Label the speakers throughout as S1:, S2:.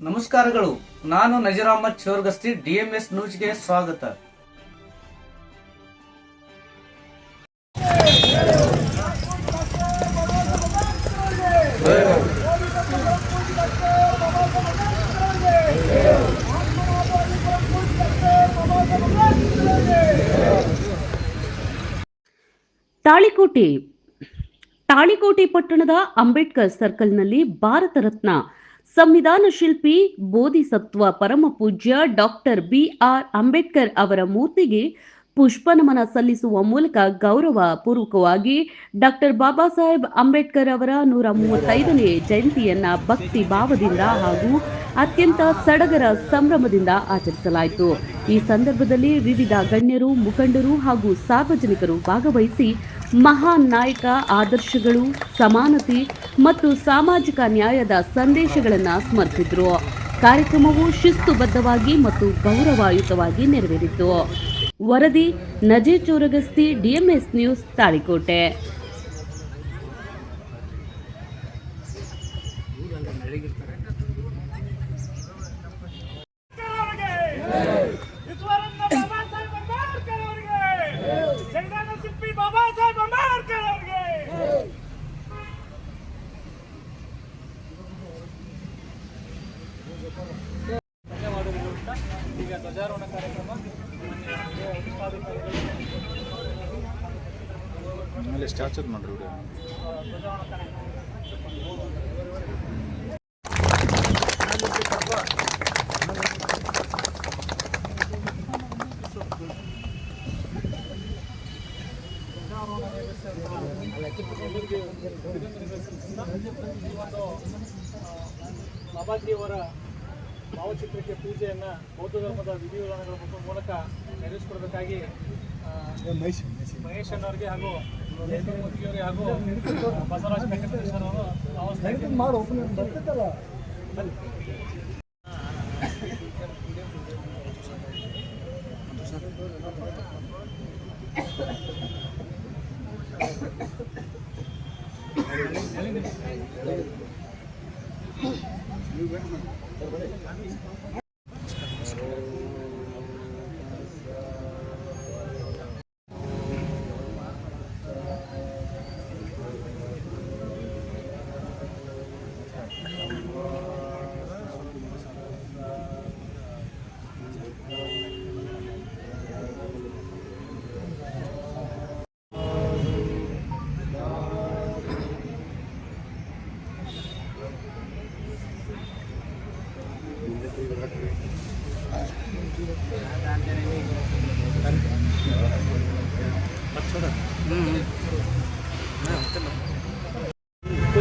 S1: ನಮಸ್ಕಾರಗಳು. ನಾನು ನಜೀರ್ ಅಹಮದ್ ಚೋರ್ಗಸ್ತಿ, DMS ನ್ಯೂಸ್ಗೆ ಸ್ವಾಗತ.
S2: ತಾಳಿಕೋಟೆ ಪಟ್ಟಣದ ಅಂಬೇಡ್ಕರ್ ಸರ್ಕಲ್ನಲ್ಲಿ ಭಾರತ ರತ್ನ ಸಂವಿಧಾನ ಶಿಲ್ಪಿ ಬೋಧಿಸತ್ವ ಪರಮ ಪೂಜ್ಯ ಡಾಕ್ಟರ್ BR ಅಂಬೇಡ್ಕರ್ ಅವರ ಮೂರ್ತಿಗೆ ಪುಷ್ಪ ನಮನ ಸಲ್ಲಿಸುವ ಮೂಲಕ ಗೌರವ ಪೂರ್ವಕವಾಗಿ ಡಾಕ್ಟರ್ ಬಾಬಾ ಸಾಹೇಬ್ ಅಂಬೇಡ್ಕರ್ ಅವರ 135ನೇ ಜಯಂತಿಯನ್ನ ಭಕ್ತಿ ಭಾವದಿಂದ ಹಾಗೂ ಅತ್ಯಂತ ಸಡಗರ ಸಂಭ್ರಮದಿಂದ ಆಚರಿಸಲಾಯಿತು. ಈ ಸಂದರ್ಭದಲ್ಲಿ ವಿವಿಧ ಗಣ್ಯರು, ಮುಖಂಡರು ಹಾಗೂ ಸಾರ್ವಜನಿಕರು ಭಾಗವಹಿಸಿ ಮಹಾನ್ ನಾಯಕ ಆದರ್ಶಗಳು, ಸಮಾನತೆ ಮತ್ತು ಸಾಮಾಜಿಕ ನ್ಯಾಯದ ಸಂದೇಶಗಳನ್ನು ಸ್ಮರಿಸಿದ್ರು. ಕಾರ್ಯಕ್ರಮವು ಶಿಸ್ತುಬದ್ಧವಾಗಿ ಮತ್ತು ಗೌರವಯುತವಾಗಿ ನೆರವೇರಿತು. ವರದಿ ನಜೀರ್ ಚೋರಗಸ್ತಿ, DMS ನ್ಯೂಸ್, ತಾಳಿಕೋಟೆ.
S3: ಈಗ ಧ್ವಜಾರೋಹಣ ಕಾರ್ಯಕ್ರಮ ಸ್ಟ್ಯಾಚರ್ ಮಾಡ್ರಿ. ಧ್ವಜಾರೋಹಣ ಕಾರ್ಯಕ್ರಮ ಬಾಬಾಜಿಯವರ ಭಾವಚಿತ್ರಕ್ಕೆ ಪೂಜೆಯನ್ನು ಬೌದ್ಧ ಧರ್ಮದ ವಿಧಿವಿಧಾನಗಳ ಮೂಲಕ ನೆರವೇರಿಸಿಕೊಡಬೇಕಾಗಿ ಮಹೇಶ್ ಅನ್ನೋರಿಗೆ ಹಾಗೂ ಜಯಮೂರ್ತಿಯವರಿಗೆ ಹಾಗೂ ಬಸವರಾಜ ವೆಂಕಟೇಶ್ವರ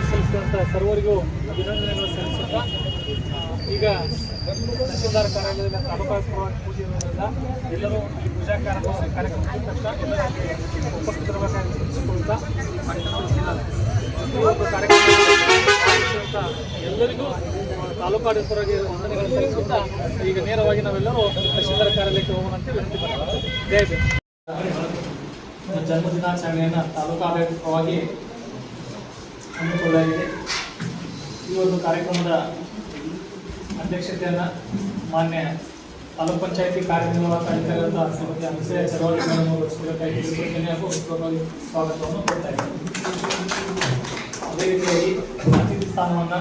S3: ಸಲ್ಲಿಸಿದಂಥ ಸರ್ವರಿಗೂ ಅಭಿನಂದನೆಗಳು ಸಲ್ಲಿಸುತ್ತಾ ಈಗ ತಹಸೀಲ್ದಾರ್ ಕಾರ್ಯಾಲಯದಲ್ಲಿ ತಾಲೂಕಾ ಪೂಜೆ ಇರುವುದರಿಂದ ಎಲ್ಲರೂ ಈ ಪೂಜಾ ಕಾರ್ಯಕ್ರಮ ತಕ್ಷಣ ಎಲ್ಲರೂ ಉಪಸ್ಥಿತರಬೇಕಾಗಿ ತಿಳಿಸಿಕೊಳ್ಳುತ್ತಾ ಈ ಒಂದು ಕಾರ್ಯಕ್ರಮ ಎಲ್ಲರಿಗೂ ತಾಲೂಕಾಡಳಿತರಿಗೆ ವಂದನೆಗಳು ಸಲ್ಲಿಸುತ್ತಾ ಈಗ ನೇರವಾಗಿ ನಾವೆಲ್ಲರೂ ತಹಸೀಲ್ದಾರ್ ಕಾರ್ಯಾಲಯಕ್ಕೆ ಹೋಗೋಣ ಅಂತ ವಿನಂತಿ ಮಾಡ್ತೀವಿ. ಜನ್ಮದಿನಾಚರಣೆಯನ್ನು ತಾಲೂಕಾ ಆಡಳಿತವಾಗಿ ಹಮ್ಮಿಕೊಳ್ಳಲಾಗಿದೆ. ಈ ಒಂದು ಕಾರ್ಯಕ್ರಮದ ಅಧ್ಯಕ್ಷತೆಯನ್ನು ಮಾನ್ಯ ತಾಲೂಕು ಪಂಚಾಯಿತಿ ಕಾರ್ಯನಿರ್ವಾಹಕ ಅಧಿಕಾರಿಗಳಾದ ಶ್ರೀಮತಿ ಅನಸೂಯ ಚರವಾಡಿಗಳನ್ನು ವಹಿಸಬೇಕಾಗಿ ತಿಳಿಸುತ್ತೇನೆ ಹಾಗೂ ಸ್ವಾಗತವನ್ನು ಕೊಡ್ತಾ ಇದ್ದೇನೆ. ಅದೇ ರೀತಿಯಾಗಿ ಅತಿಥಿ ಸ್ಥಾನವನ್ನು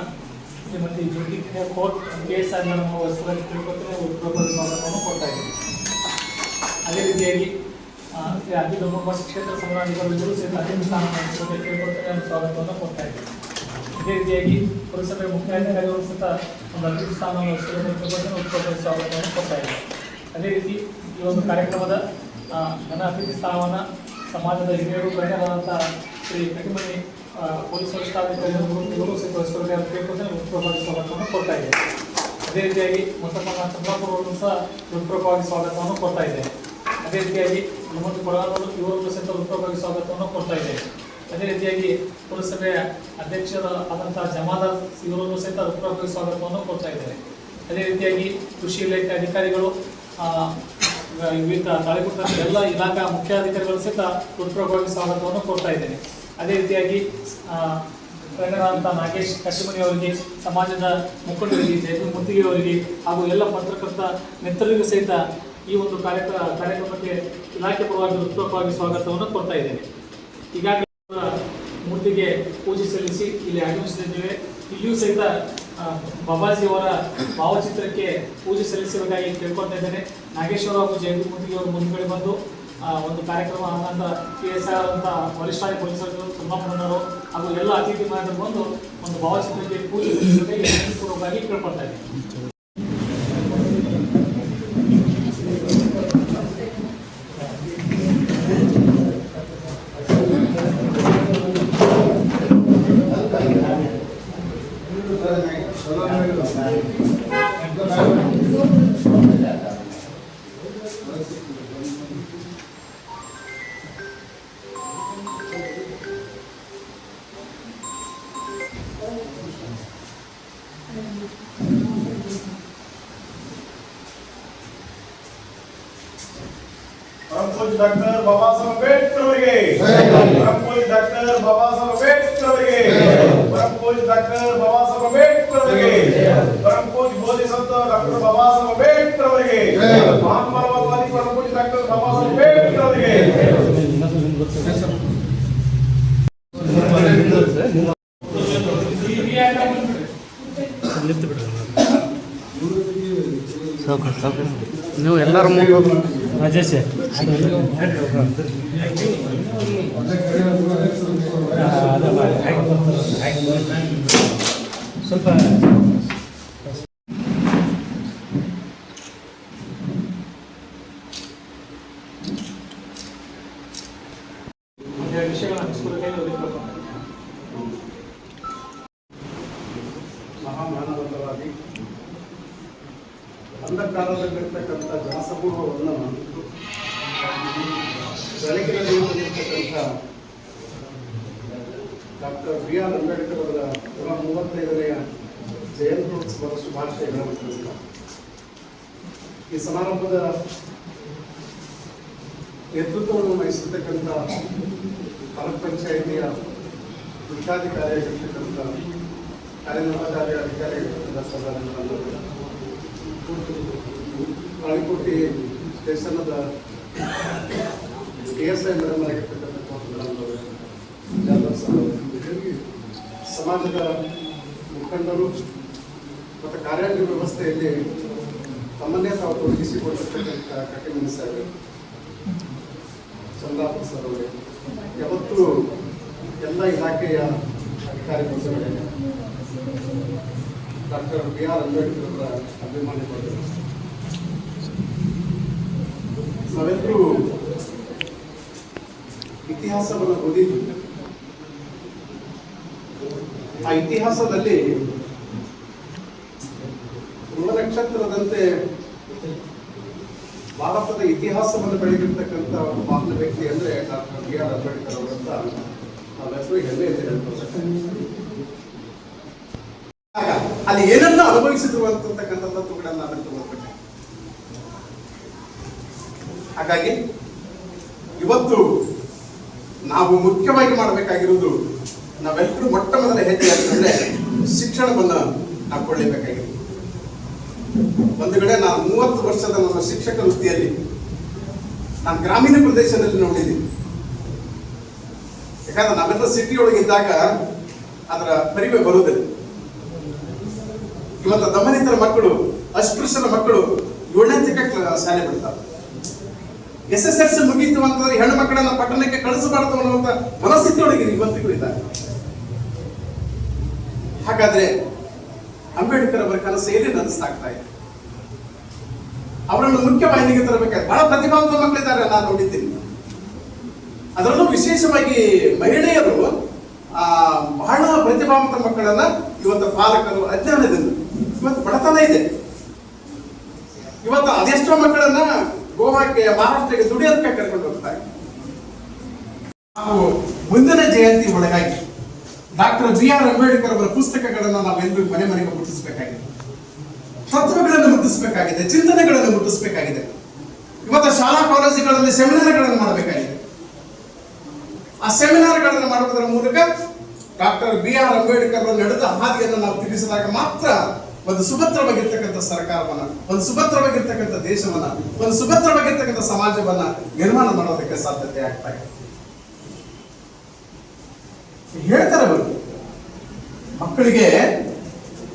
S3: ಶ್ರೀಮತಿ ಜ್ಯೋತಿ ಕೋರ್ಟ್ KS ಆರ್ಗಳನ್ನು ವಹಿಸಬೇಕಾಗಿ ತಿಳ್ಕೊತೇನೆ ಸ್ವಾಗತವನ್ನು ಕೊಡ್ತಾ ಇದ್ದೇನೆ. ಅದೇ ರೀತಿಯಾಗಿ ಶ್ರೀ ಅಭಿಧರ್ಮ ಕ್ಷೇತ್ರ ಸಂಗ್ರಾಮಿಗಳು ಸೇರಿ ಅತಿಥಿ ಸ್ಥಾನವನ್ನು ಕೇಳ್ಕೊಳ್ತಾರೆ ಸ್ವಾಗತವನ್ನು ಕೊಡ್ತಾ ಇದ್ದೇವೆ. ಇದೇ ರೀತಿಯಾಗಿ ಪುರಸಭೆ ಮುಖ್ಯಾಧಿಕಾರಿಗಳು ಸಹಿತ ಒಂದು ಅತಿಥಿ ಸ್ಥಾನವನ್ನು ಸ್ವಾಗತವನ್ನು ಕೊಡ್ತಾ ಇದ್ದೇವೆ. ಅದೇ ರೀತಿ ಈ ಒಂದು ಕಾರ್ಯಕ್ರಮದ ಘನ ಅತಿಥಿ ಸ್ಥಾನವನ್ನು ಸಮಾಜದ ಹಿರಿಯರು ಗಣ್ಯರಾದಂಥ ಶ್ರೀ ಕಟಿಮನಿ ಪೊಲೀಸ್ ವರಿಷ್ಠಾಧಿಕಾರಿಗಳು ಸಹಿತ ವಹಿಸಿಕೊಳ್ಳಬೇಕಾಗಿ ಕೇಳ್ಕೊಳ್ತಾರೆ ಸ್ವಾಗತವನ್ನು ಕೊಡ್ತಾ ಇದ್ದೇವೆ. ಅದೇ ರೀತಿಯಾಗಿ ಮುತ್ತಪ್ಪನ ಚಂದ್ರಾಪುರವನ್ನು ಸಹ ಹೃತ್ಪೂರ್ವಕವಾಗಿ ಸ್ವಾಗತವನ್ನು ಕೊಡ್ತಾ ಇದ್ದೇವೆ. ಅದೇ ರೀತಿಯಾಗಿ ಹನುಮಂತ ಕೊಡಗಾನವರು ಇವರನ್ನು ಸಹಿತ ಹೃತ್ಪೂರ್ವಕವಾಗಿ ಸ್ವಾಗತವನ್ನು ಕೊಡ್ತಾ ಇದ್ದೇವೆ. ಅದೇ ರೀತಿಯಾಗಿ ಪುರಸಭೆಯ ಅಧ್ಯಕ್ಷರಾದಂಥ ಜಮಾದಾರ್ ಇವರನ್ನು ಸಹಿತ ಹೃತ್ಪೂರ್ವಕವಾಗಿ ಸ್ವಾಗತವನ್ನು ಕೊಡ್ತಾ ಇದ್ದೇವೆ. ಅದೇ ರೀತಿಯಾಗಿ ಕೃಷಿ ಇಲಾಖೆ ಅಧಿಕಾರಿಗಳು, ವಿವಿಧ ತಾಳಿಕೋಟೆ ಎಲ್ಲ ಇಲಾಖಾ ಮುಖ್ಯಾಧಿಕಾರಿಗಳು ಸಹಿತ ಹೃತ್ಪೂರ್ವಕವಾಗಿ ಸ್ವಾಗತವನ್ನು ಕೊಡ್ತಾ ಇದ್ದೇನೆ. ಅದೇ ರೀತಿಯಾಗಿ ಟ್ರೈನರ್ ನಾಗೇಶ್ ಕಟ್ಟಿಮನಿ ಅವರಿಗೆ, ಸಮಾಜದ ಮುಖಂಡರಿಗೆ, ಜಯಪುರ ಮುತ್ತಿಗೆ ಅವರಿಗೆ ಹಾಗೂ ಎಲ್ಲ ಪತ್ರಕರ್ತ ಮಿತ್ರರಿಗೂ ಸಹಿತ ಈ ಒಂದು ಕಾರ್ಯಕ್ರಮಕ್ಕೆ ಇಲಾಖೆ ಪರವಾಗಿ ಹೃತ್ಪೂರ್ವಕವಾಗಿ ಸ್ವಾಗತವನ್ನು ಕೊಡ್ತಾ ಇದ್ದೇನೆ. ಈಗಾಗಲೇ ಮೂರ್ತಿಗೆ ಪೂಜೆ ಸಲ್ಲಿಸಿ ಇಲ್ಲಿ ಆಗಮಿಸುತ್ತಿದ್ದೇವೆ. ಇಲ್ಲಿಯೂ ಸಹಿತ ಬಾಬಾಜಿಯವರ ಭಾವಚಿತ್ರಕ್ಕೆ ಪೂಜೆ ಸಲ್ಲಿಸಬೇಕಾಗಿ ಕೇಳ್ಕೊಳ್ತಾ ಇದ್ದೇನೆ. ನಾಗೇಶ್ವರ ಹಾಗೂ ಜಯಪುರ ಮುತ್ತಿಗೆ ಅವರು ಮುಂದುಗಡೆ ಬಂದು ಒಂದು ಕಾರ್ಯಕ್ರಮ ಅಂತ PSR ಅಂತ ವರಿಷ್ಠಾಧಿ ಪೊಲೀಸರು, ಸಂಭಾಪನರು ಹಾಗೂ ಎಲ್ಲ ಅತಿಥಿ ಮಾಧ್ಯಮ ಬಂದು ಒಂದು ಭಾವಚಿತ್ರಕ್ಕೆ ಪೂಜೆ ಸಲ್ಲಿಸಬೇಕಾಗಿ ಪೂರ್ವಕವಾಗಿ ಕೇಳ್ಕೊಳ್ತಾ ಇದ್ದೇನೆ.
S4: ಡಾಕ್ಟರ್ ಬಾಬಾ ಸಾಹೇಬ್ ಅಂಬೇಡ್ಕರ್ ಅವರಿಗೆ, ಡಾಕ್ಟರ್ ಬಾಬಾ ಸಾಹೇಬ್ ಅಂಬೇಡ್ಕರ್ ಅವರಿಗೆ, ಡಾಕ್ಟರ್ ಬಾಬಾ ಸಾಹೇಬ್ ಅಂಬೇಡ್ಕರ್ ಅವರಿಗೆ, ಬೋಧಿಸತ್ವ ಡಾಕ್ಟರ್ ಬಾಬಾ ಸಾಹೇಬ್ ಅಂಬೇಡ್ಕರ್ ಅವರಿಗೆ, ಮಹಾನ್ ಮಾನವವಾದಿ ಡಾಕ್ಟರ್ ಬಾಬಾ ಸಾಹೇಬ್ ಅಂಬೇಡ್ಕರ್ ಅವರಿಗೆ.
S1: ನೀವು ಎಲ್ಲರೂ
S5: ರಾಜೇಶ್ ಸ್ವಲ್ಪ
S4: ಮಹಾಮಾನವತಾವಾದಿ ಅಂಧಕಾರದಲ್ಲಿರ್ತಕ್ಕಂಥ ಜನಸಮೂಹವನ್ನು ಬೆಳಕಿನಲ್ಲಿ ಬಂದಿರತಕ್ಕಂಥ ಡಾಕ್ಟರ್ BR ಅಂಬೇಡ್ಕರ್ ಅವರ 135ನೆಯ ಜಯಂತ್ಯೋತ್ಸವದ ಶುಭಾಶಯಗಳನ್ನು ಈ ಸಮಾರಂಭದ ನೇತೃತ್ವವನ್ನು ವಹಿಸಿರ್ತಕ್ಕಂಥ ತಾಲೂಕ್ ಪಂಚಾಯಿತಿಯ ಮುಖ್ಯಾಧಿಕಾರಿಯಾಗಿರ್ತಕ್ಕಂಥ ಕಾರ್ಯನಿರ್ವಹಣಾಧಿಕಾರಿ ಅಧಿಕಾರಿಗಳಿರ್ತಕ್ಕಂಥ ತಾಳಿಕೋಟೆ ಸ್ಟೇಷನದ ASI ಮೇಡಮ್ ಆಗಿರ್ತಕ್ಕಂಥ ಸಮಾಜದ ಮುಖಂಡರು ಮತ್ತು ಕಾರ್ಯಾಂಗ ವ್ಯವಸ್ಥೆಯಲ್ಲಿ ತಮ್ಮನ್ನೇ ತಾವು ತೊಡಗಿಸಿಕೊಂಡಿರ್ತಕ್ಕಂಥ ಕಟ್ಟಿಮನಿ ಸರ್, ಚಂದ್ರಾಪುರ ಸರ್ ಅವರೇ, ಯಾವತ್ತೂ ಎಲ್ಲ ಇಲಾಖೆಯ ಅಧಿಕಾರಿ ವರ್ಗಗಳಿಗೆ ಡಾಕ್ಟರ್ BR ಅಂಬೇಡ್ಕರ್ ಅವರ ಅಭಿಮಾನಿಗಳು, ನಾವೆಲ್ಲರೂ ಇತಿಹಾಸವನ್ನು ಓದಿದ್ವಿ. ಆ ಇತಿಹಾಸದಲ್ಲಿ ಧ್ರುವ ನಕ್ಷತ್ರದಂತೆ ಭಾರತದ ಇತಿಹಾಸವನ್ನು ಬೆಳೆದಿರ್ತಕ್ಕಂಥ ಒಂದು ಮಹಾನ್ ವ್ಯಕ್ತಿ ಅಂದ್ರೆ ಡಾಕ್ಟರ್ BR ಅಂಬೇಡ್ಕರ್ ಅವರಂತ ನಾವೆಲ್ಲರೂ ಹೆಮ್ಮೆ ಅಂತ ಹೇಳ್ತಾರೆ. ಅಲ್ಲಿ ಏನನ್ನ ಅನುಭವಿಸಿದ್ರು ಅಂತಕ್ಕಂಥ ತತ್ವಗಳನ್ನ ನಾವೆಲ್ಲ ತಗೊಳ್ಬೇಕು. ಹಾಗಾಗಿ ಇವತ್ತು ನಾವು ಮುಖ್ಯವಾಗಿ ಮಾಡಬೇಕಾಗಿರುವುದು, ನಾವೆಲ್ಲರೂ ಮೊಟ್ಟ ಮೊದಲ ಹೆಜ್ಜೆ ಅಂತಂದ್ರೆ ಶಿಕ್ಷಣವನ್ನು ನಾವು ಕೊಳ್ಳಬೇಕಾಗಿದೆ. ಒಂದು ಕಡೆ ನಾನು 30 ವರ್ಷದ ನನ್ನ ಶಿಕ್ಷಕ ವೃತ್ತಿಯಲ್ಲಿ ನಾನು ಗ್ರಾಮೀಣ ಪ್ರದೇಶದಲ್ಲಿ ನೋಡಿದ್ದೀನಿ. ಯಾಕಂದ್ರೆ ನಾವೆಲ್ಲ ಸಿಟಿ ಒಳಗಿದ್ದಾಗ ಅದರ ಪರಿವೆ ಬರುವುದಿಲ್ಲ. ಇವತ್ತು ದಮನಿತರ ಮಕ್ಕಳು, ಅಸ್ಪೃಶ್ಯರ ಮಕ್ಕಳು 7ನೇ ಶಾಲೆ ಬಿಡ್ತಾರೆ. SSLC ಮುಗೀತು ಅಂತಂದ್ರೆ ಹೆಣ್ಣು ಮಕ್ಕಳನ್ನ ಪಟ್ಟಣಕ್ಕೆ ಕಳಿಸಬಾರದು ಅನ್ನುವಂತ ಮನಸ್ಥಿತಿ ಒಳಗೆ ಇವತ್ತಿಗೂ ಇದ್ದಾರೆ. ಹಾಗಾದ್ರೆ ಅಂಬೇಡ್ಕರ್ ಅವರ ಕನಸು ಏನೇ ನನಸಾಗ್ತಾ ಇದೆ, ಅವರನ್ನು ಮುಖ್ಯ ವಾಹಿನಿಗೆ ತರಬೇಕಾದ್ರೆ ಬಹಳ ಪ್ರತಿಭಾವಂತ ಮಕ್ಕಳಿದ್ದಾರೆ, ನಾನು ನೋಡಿದ್ದೀನಿ. ಅದರಲ್ಲೂ ವಿಶೇಷವಾಗಿ ಮಹಿಳೆಯರು ಬಹಳ ಪ್ರತಿಭಾವಂತ ಮಕ್ಕಳನ್ನ ಇವತ್ತು ಪಾಲಕರು ಅಜ್ಞಾನದಿಂದ, ಇವತ್ತು ಬಡತನ ಇದೆ, ಇವತ್ತು ಅದೆಷ್ಟೋ ಮಕ್ಕಳನ್ನ ಗೋವಾಕ್ಕೆ, ಮಹಾರಾಷ್ಟ್ರಕ್ಕೆ ದುಡಿಯೋದಕ್ಕೆ ಕರ್ಕೊಂಡು ಹೋಗ್ತಾರೆ. ನಾವು ಮುಂದಿನ ಜಯಂತಿ ಒಳಗಾಗಿ ಡಾಕ್ಟರ್ BR ಅಂಬೇಡ್ಕರ್ ಅವರ ಪುಸ್ತಕಗಳನ್ನು ನಾವೆಲ್ಲರೂ ಮನೆ ಮನೆಗೆ ಮುಟ್ಟಿಸಬೇಕಾಗಿದೆ, ತತ್ವಗಳನ್ನು ಮುಟ್ಟಿಸಬೇಕಾಗಿದೆ, ಚಿಂತನೆಗಳನ್ನು ಮುಟ್ಟಿಸಬೇಕಾಗಿದೆ. ಇವತ್ತು ಶಾಲಾ ಕಾಲೇಜುಗಳಲ್ಲಿ ಸೆಮಿನಾರ್ಗಳನ್ನು ಮಾಡಬೇಕಾಗಿದೆ. ಆ ಸೆಮಿನಾರ್ಗಳನ್ನು ಮಾಡುವುದರ ಮೂಲಕ ಡಾಕ್ಟರ್ BR ಅಂಬೇಡ್ಕರ್ ನಡೆದ ಹಾದಿಯನ್ನು ನಾವು ತಿಳಿಸಿದಾಗ ಮಾತ್ರ ಒಂದು ಸುಭದ್ರವಾಗಿರ್ತಕ್ಕಂಥ ಸರ್ಕಾರವನ್ನ, ಒಂದು ಸುಭದ್ರವಾಗಿರ್ತಕ್ಕಂಥ ದೇಶವನ್ನ, ಒಂದು ಸುಭದ್ರವಾಗಿರ್ತಕ್ಕಂಥ ಸಮಾಜವನ್ನ ನಿರ್ಮಾಣ ಮಾಡೋದಕ್ಕೆ ಸಾಧ್ಯತೆ ಆಗ್ತಾ ಇದೆ. ಹೇಳ್ತಾರೆ ಅವರು, ಮಕ್ಕಳಿಗೆ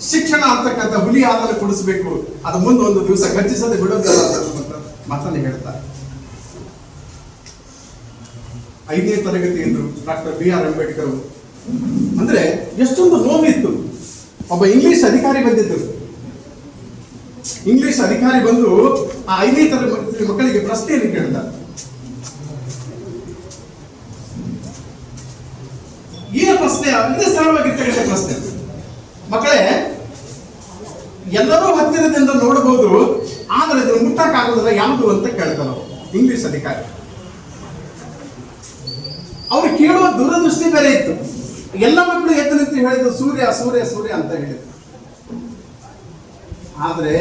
S4: ಶಿಕ್ಷಣ ಅಂತಕ್ಕಂಥ ಹುಲಿ ಹಾಲನ್ನು ಕೊಡಿಸ್ಬೇಕು, ಅದು ಮುಂದೆ ಒಂದು ದಿವಸ ಗರ್ಜಿಸದೆ ಬಿಡೋದಿಲ್ಲ ಅಂತ ಮಾತನ್ನು ಹೇಳ್ತಾರೆ. 5ನೇ ತರಗತಿ ಎಂದು ಡಾಕ್ಟರ್ BR ಅಂಬೇಡ್ಕರ್ ಅಂದ್ರೆ ಎಷ್ಟೊಂದು ನೋವಿತ್ತು. ಒಬ್ಬ ಇಂಗ್ಲಿಷ್ ಅಧಿಕಾರಿ ಬಂದಿದ್ದರು. ಇಂಗ್ಲಿಷ್ ಅಧಿಕಾರಿ ಬಂದು ಆ 5ನೇ ತರಗತಿ ಮಕ್ಕಳಿಗೆ ಪ್ರಶ್ನೆಯನ್ನು ಕೇಳ್ತಾರೆ. ಏನು ಪ್ರಶ್ನೆ ಅಂದ್ರೆ ಸರಳವಾಗಿರ್ತಕ್ಕಂಥ ಪ್ರಶ್ನೆ. ಮಕ್ಕಳೇ, ಎಲ್ಲರೂ ಹತ್ತಿರದಿಂದ ನೋಡಬಹುದು, ಆದ್ರೆ ಇದನ್ನು ಮುಟ್ಟಕ್ಕಾಗೋದಿಲ್ಲ ಯಾವುದು ಅಂತ ಕೇಳ್ತಾರೆ ಇಂಗ್ಲಿಷ್ ಅಧಿಕಾರಿ. ಅವ್ರು ಕೇಳುವ ದೂರದೃಷ್ಟಿ ಬೇರೆ ಇತ್ತು. ಎಲ್ಲ ಮಕ್ಕಳು ಎದ್ದು ನಿಂತು ಹೇಳಿದ್ರು ಸೂರ್ಯ ಸೂರ್ಯ ಸೂರ್ಯ ಅಂತ ಹೇಳಿದ್ರು. ಆದ್ರೆ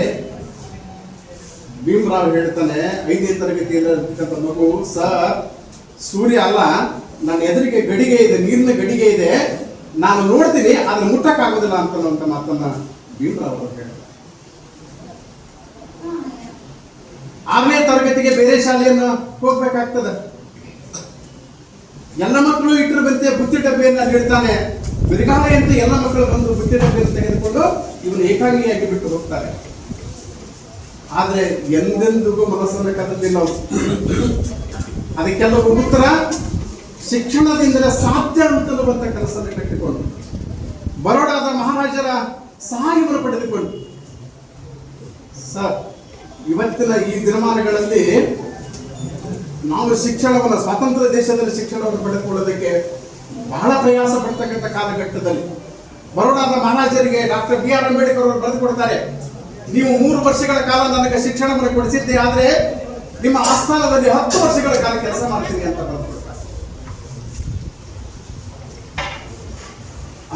S4: ಭೀಮರಾವ್ ಹೇಳ್ತಾನೆ, 5ನೇ ತರಗತಿಯಲ್ಲಿರ್ತಕ್ಕಂಥ ಮಗು, ಸರ್ ಸೂರ್ಯ ಅಲ್ಲ, ನನ್ನ ಎದುರಿಗೆ ಗಡಿಗೆ ಇದೆ, ನೀರಿನ ಗಡಿಗೆ ಇದೆ, ನಾನು ನೋಡ್ತೀನಿ, ಆದ್ರೆ ಮುಟ್ಟಕ್ಕಾಗೋದಿಲ್ಲ ಅಂತ ಮಾತನ್ನ ಭೀಮರಾವ್ ಅವರು ಹೇಳ್ತಾರೆ. 6ನೇ ತರಗತಿಗೆ ಬೇರೆ ಶಾಲೆಯನ್ನು ಹೋಗ್ಬೇಕಾಗ್ತದೆ. ಎಲ್ಲ ಮಕ್ಕಳು ಇಟ್ಟರು ಬಂತೆ ಬುತ್ತಿ ಡಬ್ಬಿಯನ್ನು ನೀಡ್ತಾನೆ. ಬಿರುಗಾಳಿಯಂತೆ ಎಲ್ಲ ಮಕ್ಕಳು ಬಂದು ಬುತ್ತಿ ಡಬ್ಬಿಯನ್ನು ತೆಗೆದುಕೊಂಡು ಇವನು ಏಕಾಂಗಿಯಾಗಿ ಬಿಟ್ಟು ಹೋಗ್ತಾರೆ. ಆದ್ರೆ ಎಂದೆಂದಿಗೂ ಮನಸ್ಸನ್ನು ಕದದಿಲ್ಲ. ಅದಕ್ಕೆಲ್ಲ ಉತ್ತರ ಶಿಕ್ಷಣದಿಂದಲೇ ಸಾಧ್ಯ ಅಂತನ್ನುವಂತ ಕೆಲಸವನ್ನು ಕಟ್ಟಿಕೊಂಡು, ಬರೋಡಾದ ಮಹಾರಾಜರ ಸಹಾಯವನ್ನು ಪಡೆದುಕೊಂಡು, ಸರ್ ಇವತ್ತಿನ ಈ ದಿನಮಾನಗಳಲ್ಲಿ ನಾವು ಶಿಕ್ಷಣವನ್ನು, ಸ್ವಾತಂತ್ರ್ಯ ದೇಶದಲ್ಲಿ ಶಿಕ್ಷಣವನ್ನು ಪಡೆದುಕೊಳ್ಳೋದಕ್ಕೆ ಬಹಳ ಪ್ರಯಾಸ ಪಡ್ತಕ್ಕಂಥ ಕಾಲಘಟ್ಟದಲ್ಲಿ ಬರೋಡಾದ ಮಹಾರಾಜರಿಗೆ ಡಾಕ್ಟರ್ BR ಅಂಬೇಡ್ಕರ್ ಅವರು ಬರೆದು ಕೊಡ್ತಾರೆ, ನೀವು 3 ವರ್ಷಗಳ ಕಾಲ ನನಗೆ ಶಿಕ್ಷಣವನ್ನು ಕೊಡಿಸಿದ್ದೆ, ಆದ್ರೆ ನಿಮ್ಮ ಆಸ್ಥಾನದಲ್ಲಿ 10 ವರ್ಷಗಳ ಕಾಲ ಕೆಲಸ ಮಾಡ್ತೀನಿ ಅಂತ ಬರೆದು ಕೊಡ್ತಾರೆ.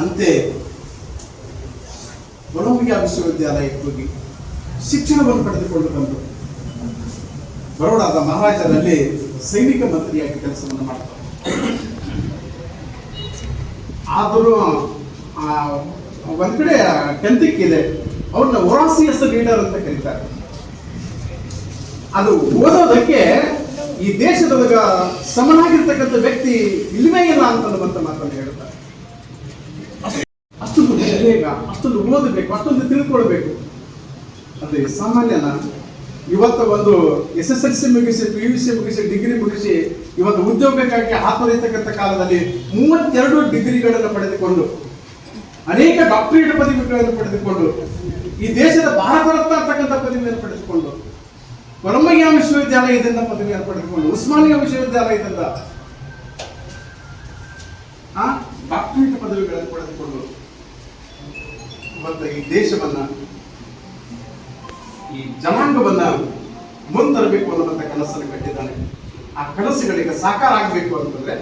S4: ಅಂತೆ ಕೊಲಂಬಿಯಾ ವಿಶ್ವವಿದ್ಯಾಲಯಕ್ಕೆ ಹೋಗಿ ಶಿಕ್ಷಣವನ್ನು ಪಡೆದುಕೊಂಡು ಬಂದು ಬರೋಡಾದ ಮಹಾರಾಜರಲ್ಲಿ ಸೈನಿಕ ಮಂತ್ರಿಯಾಗಿ ಕೆಲಸವನ್ನು ಮಾಡ್ತಾರೆ. ಆದರೂ ಒಂದ್ ಕಡೆ ಕೆಂತಿಕ್ ಇದೆ, ಅವ್ರನ್ನ ಒರಾಸಿಯಸ್ ಲೀಡರ್ ಅಂತ ಕರೀತಾರೆ. ಅದು ಓದೋದಕ್ಕೆ ಈ ದೇಶದೊಳಗ ಸಮನಾಗಿರ್ತಕ್ಕಂಥ ವ್ಯಕ್ತಿ ಇಲ್ಲವೇ ಇಲ್ಲ ಅಂತ ಮಾತನ್ನು ಹೇಳ್ತಾರೆ. ಅಷ್ಟೊಂದು ಬೇಗ, ಅಷ್ಟೊಂದು ಓದಬೇಕು, ಅಷ್ಟೊಂದು ತಿಳ್ಕೊಳ್ಬೇಕು. ಅದೇ ಸಾಮಾನ್ಯನ. ಇವತ್ತು ಒಂದು SSLC ಮುಗಿಸಿ, PUC ಮುಗಿಸಿ, ಡಿಗ್ರಿ ಮುಗಿಸಿ ಇವತ್ತು ಉದ್ಯೋಗಕ್ಕಾಗಿ ಹಾತೊರೆಯತಕ್ಕಂಥ ಕಾಲದಲ್ಲಿ 32 ಡಿಗ್ರಿಗಳನ್ನು ಪಡೆದುಕೊಂಡು, ಅನೇಕ ಡಾಕ್ಟರೇಟ್ ಪದವಿಗಳನ್ನು ಪಡೆದುಕೊಂಡು, ಈ ದೇಶದ ಭಾರತ ರತ್ನ ಅಂತಕ್ಕಂಥ ಪದವಿಯನ್ನು ಪಡೆದುಕೊಂಡು, ಕೊಲಂಬಿಯಾ ವಿಶ್ವವಿದ್ಯಾಲಯದಿಂದ ಪದವಿಯನ್ನು ಪಡೆದುಕೊಂಡು, ಉಸ್ಮಾನಿಯಾ ವಿಶ್ವವಿದ್ಯಾಲಯದಿಂದ ಡಾಕ್ಟರೇಟ್ ಪದವಿಗಳನ್ನು ಪಡೆದುಕೊಂಡು ಇವತ್ತು ಈ ದೇಶವನ್ನ, ಈ ಜನಾಂಗವನ್ನ ಮುಂತರಬೇಕು ಅನ್ನುವಂಥ ಕನಸನ್ನು ಕಟ್ಟಿದ್ದಾನೆ. ಆ ಕನಸುಗಳಿಗೆ ಸಾಕಾರ ಆಗಬೇಕು ಅಂತಂದ್ರೆ